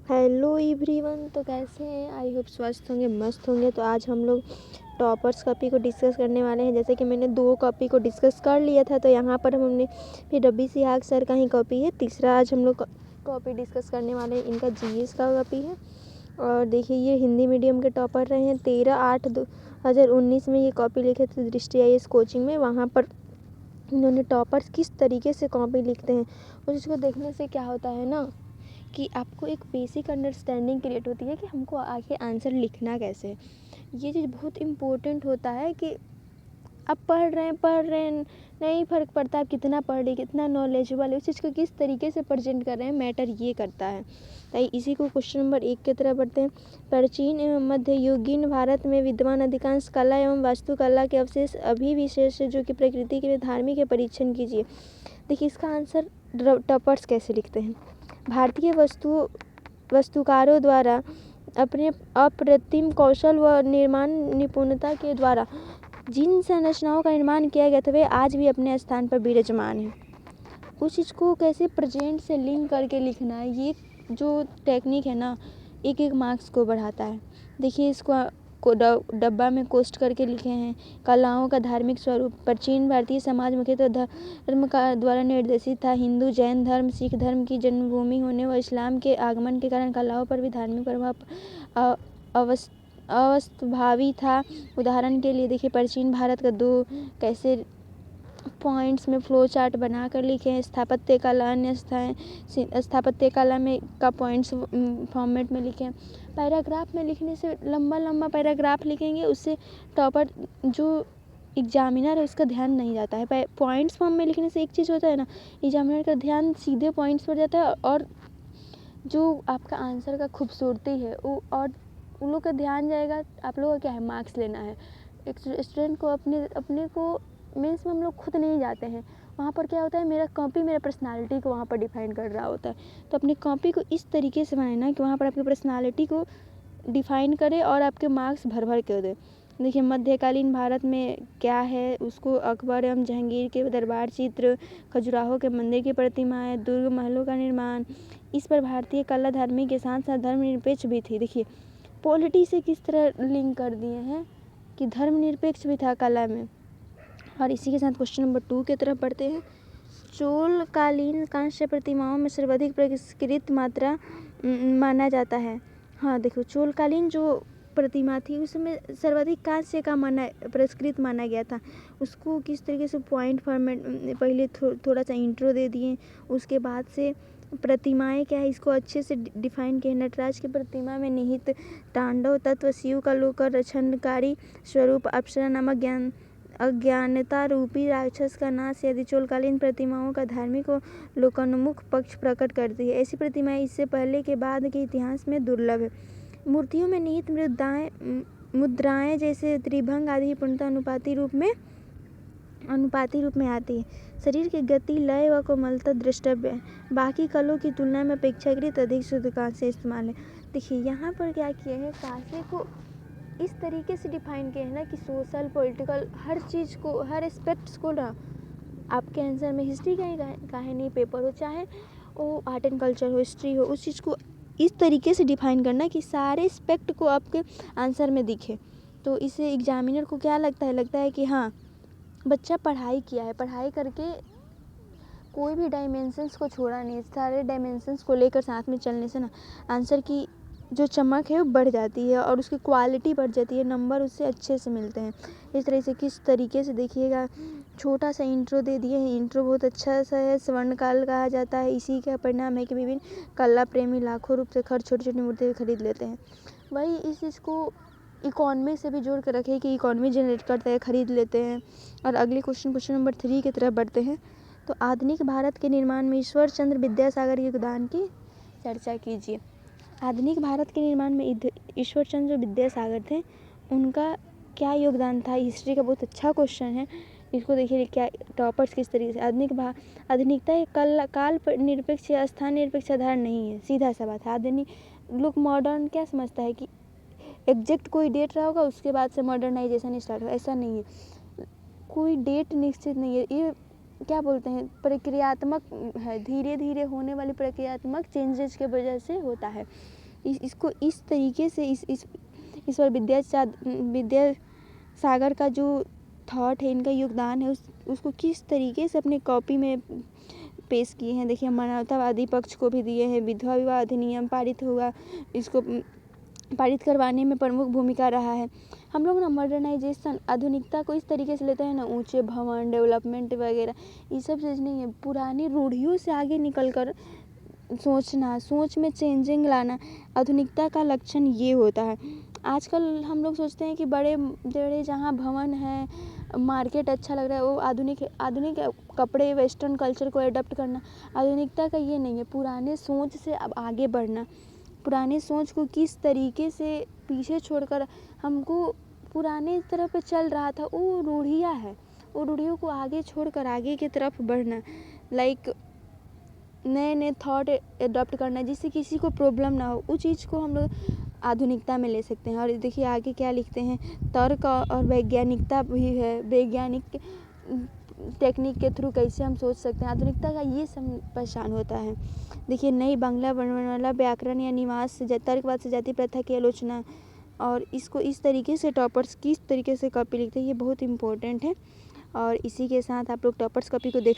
Hello everyone. तो कैसे हैं? आई होप स्वस्थ होंगे, मस्त होंगे। तो आज हम लोग टॉपर्स कॉपी को डिस्कस करने वाले हैं। जैसे कि मैंने 2 कॉपी को डिस्कस कर लिया था, तो यहाँ पर हमने फिर रबी सिहाग सर का ही कॉपी है। तीसरा आज हम लोग कॉपी डिस्कस करने वाले हैं, इनका जीएस का कॉपी है। और देखिए, ये हिंदी मीडियम के टॉपर रहे हैं। 13/8/2019 में ये कॉपी लिखे थे दृष्टि आईएएस कोचिंग में। वहाँ पर इन्होंने टॉपर्स किस तरीके से कॉपी लिखते हैं उस चीज़ को देखने से क्या होता है ना, कि आपको एक बेसिक अंडरस्टैंडिंग क्रिएट होती है कि हमको आखिर आंसर लिखना कैसे है। ये चीज़ बहुत इम्पोर्टेंट होता है कि आप पढ़ रहे हैं, नहीं फ़र्क पड़ता आप कितना पढ़ रहे, कितना नॉलेजेबल है, उस चीज़ को किस तरीके से प्रेजेंट कर रहे हैं, मैटर ये करता है। तो इसी को क्वेश्चन नंबर 1 की तरफ बढ़ते हैं। प्राचीन एवं मध्ययुगीन भारत में विद्यमान अधिकांश कला एवं वास्तुकला के अवशेष अभी भी शेष है, जो कि प्रकृति के धार्मिक है। परीक्षण कीजिए। देखिए, इसका आंसर टॉपर्स कैसे लिखते हैं। भारतीय वास्तुकारों द्वारा अपने अप्रतिम कौशल व निर्माण निपुणता के द्वारा जिन संरचनाओं का निर्माण किया गया था, वे आज भी अपने स्थान पर विराजमान है। उस चीज़ को कैसे प्रेजेंट से लिंक करके लिखना है, ये जो टेक्निक है ना, एक एक मार्क्स को बढ़ाता है। देखिए, इसको डब्बा में कोस्ट करके लिखे हैं। कलाओं का धार्मिक स्वरूप। प्राचीन भारतीय समाज मुख्यतः धर्म का द्वारा निर्देशित था। हिंदू, जैन धर्म, सिख धर्म की जन्मभूमि होने व इस्लाम के आगमन के कारण कलाओं पर भी धार्मिक प्रभाव अवस्थाभावी था। उदाहरण के लिए देखिए, प्राचीन भारत का 2 कैसे पॉइंट्स में फ्लो चार्ट बना कर लिखे हैं। स्थापत्य कला, अन्य स्थापत्य कला में का पॉइंट्स फॉर्मेट में लिखे हैं। पैराग्राफ में लिखने से लंबा लंबा पैराग्राफ लिखेंगे, उससे टॉपर जो एग्जामिनर है उसका ध्यान नहीं जाता है। पॉइंट्स फॉर्म में लिखने से एक चीज़ होता है ना, एग्जामिनर का ध्यान सीधे पॉइंट्स पर जाता है, और जो आपका आंसर का खूबसूरती है वो, और उन लोग का ध्यान जाएगा। आप लोगों का क्या है, मार्क्स लेना है। एक स्टूडेंट को अपने को मीन्स में हम लोग खुद नहीं जाते हैं वहाँ पर। क्या होता है, मेरा कॉपी मेरा पर्सनालिटी को वहाँ पर डिफाइन कर रहा होता है। तो अपनी कॉपी को इस तरीके से बनाना कि वहाँ पर आपकी पर्सनालिटी को डिफाइन करे और आपके मार्क्स भर भर के दे। देखिए, मध्यकालीन भारत में क्या है, उसको अकबर एवं जहांगीर के दरबार चित्र, खजुराहो के मंदिर की प्रतिमाएं, दुर्ग महलों का निर्माण, इस पर भारतीय कला धार्मिक के साथ साथ धर्मनिरपेक्ष भी थी। देखिए, पॉलिटी से किस तरह लिंक कर दिए हैं कि धर्मनिरपेक्ष भी था कला में। और इसी के साथ क्वेश्चन नंबर 2 की तरफ बढ़ते हैं। चोल कालीन कांस्य प्रतिमाओं में सर्वाधिक परिष्कृत मात्रा माना जाता है। हाँ देखो, चोल कालीन जो प्रतिमा थी उसमें सर्वाधिक कांस्य का परिष्कृत माना गया था। उसको किस तरीके से पॉइंट फॉर्मेट, पहले थोड़ा सा इंट्रो दे दिए, उसके बाद से प्रतिमाएं क्या है इसको अच्छे से डिफाइन किए। नटराज की प्रतिमा में निहित तांडव तत्व, शिव का लोकर रक्षणकारी स्वरूप, अप्सरा नामक अज्ञानता रूपी राक्षस का नाश यदि चोलकालीन प्रतिमाओं का धार्मिक व लोकोन्मुख पक्ष प्रकट करती है। ऐसी प्रतिमाएं इससे पहले के बाद के इतिहास में दुर्लभ है। मूर्तियों में निहित मुद्राएं जैसे त्रिभंग आदि पूर्णतः अनुपाती रूप में आती है। शरीर की गति, लय व कोमलता द्रष्टव्य है। बाकी कलों की तुलना में अपेक्षाकृत अधिक शुद्ध कांस्य इस्तेमाल है। देखिए, यहाँ पर क्या किए हैं, कांस्य को इस तरीके से डिफाइन किया है ना कि सोशल, पॉलिटिकल, हर चीज़ को, हर एस्पेक्ट्स को ना, आपके आंसर में हिस्ट्री का ही कहानी पेपर हो, चाहे वो आर्ट एंड कल्चर हो, हिस्ट्री हो, उस चीज़ को इस तरीके से डिफाइन करना कि सारे एस्पेक्ट को आपके आंसर में दिखे। तो इसे एग्जामिनर को क्या लगता है कि हाँ, बच्चा पढ़ाई किया है, पढ़ाई करके कोई भी डायमेंशंस को छोड़ा नहीं, सारे डायमेंशंस को लेकर साथ में चलने से ना आंसर की जो चमक है वो बढ़ जाती है और उसकी क्वालिटी बढ़ जाती है, नंबर उससे अच्छे से मिलते हैं। इस तरह से किस तरीके से देखिएगा, छोटा सा इंट्रो दे दिए हैं। इंट्रो बहुत अच्छा सा है। स्वर्णकाल कहा जाता है। इसी का परिणाम है कि विभिन्न कला प्रेमी लाखों रुपये खर्च छोटी छोटी मूर्तियाँ खरीद लेते हैं। वही इस चीज़ को इकोनॉमी से भी जोड़ कर रखे कि इकोनॉमी जनरेट करता है, खरीद लेते हैं। और अगले क्वेश्चन नंबर 3 की तरफ बढ़ते हैं। तो आधुनिक भारत के निर्माण में ईश्वर चंद्र विद्यासागर के योगदान की चर्चा कीजिए। आधुनिक भारत के निर्माण में ईश्वर चंद्र विद्यासागर थे, उनका क्या योगदान था। हिस्ट्री का बहुत अच्छा क्वेश्चन है। इसको देखिए, क्या टॉपर्स किस तरीके से। आधुनिकता एक काल निरपेक्ष या स्थान निरपेक्ष आधार नहीं है, सीधा सा बात है। आधुनिक लोग मॉडर्न क्या समझता है कि एग्जैक्ट कोई डेट रहा होगा उसके बाद से मॉडर्नाइजेशन स्टार्ट हो, ऐसा नहीं है। कोई डेट निश्चित नहीं है। ये क्या बोलते हैं, प्रक्रियात्मक है, धीरे धीरे होने वाली प्रक्रियात्मक चेंजेस के वजह से होता है। इसको इस तरीके से इस पर विद्यासागर का जो थॉट है, इनका योगदान है, उसको किस तरीके से अपनी कॉपी में पेश किए हैं। देखिए, मानवतावादी पक्ष को भी दिए हैं। विधवा विवाह अधिनियम पारित हुआ, इसको पारित करवाने में प्रमुख भूमिका रहा है। हम लोग ना मॉडर्नाइजेशन, आधुनिकता को इस तरीके से लेते हैं ना, ऊंचे भवन, डेवलपमेंट वगैरह, ये सब चीज़ नहीं है। पुरानी रूढ़ियों से आगे निकल कर सोचना, सोच में चेंजिंग लाना, आधुनिकता का लक्षण ये होता है। आजकल हम लोग सोचते हैं कि बड़े बड़े जहाँ भवन है, मार्केट अच्छा लग रहा है, वो आधुनिक कपड़े, वेस्टर्न कल्चर को अडॉप्ट करना, आधुनिकता का ये नहीं है। पुराने सोच से अब आगे बढ़ना, पुराने सोच को किस तरीके से पीछे छोड़कर हमको पुराने तरफ पे चल रहा था, वो रूढ़ियाँ है, वो रूढ़ियों को आगे छोड़कर आगे की तरफ बढ़ना, लाइक नए नए थॉट अडॉप्ट करना, जिससे किसी को प्रॉब्लम ना हो, उस चीज़ को हम लोग आधुनिकता में ले सकते हैं। और देखिए आगे क्या लिखते हैं, तर्क और वैज्ञानिकता भी है, वैज्ञानिक टेक्निक के थ्रू कैसे हम सोच सकते हैं, आधुनिकता का ये सब पहचान होता है। देखिए, नई बांग्ला वर्णमाला, व्याकरण या निवास, तर्कवाद से जाति प्रथा की आलोचना, और इसको इस तरीके से टॉपर्स किस तरीके से कॉपी लिखते हैं, ये बहुत इंपॉर्टेंट है। और इसी के साथ आप लोग टॉपर्स कॉपी को देख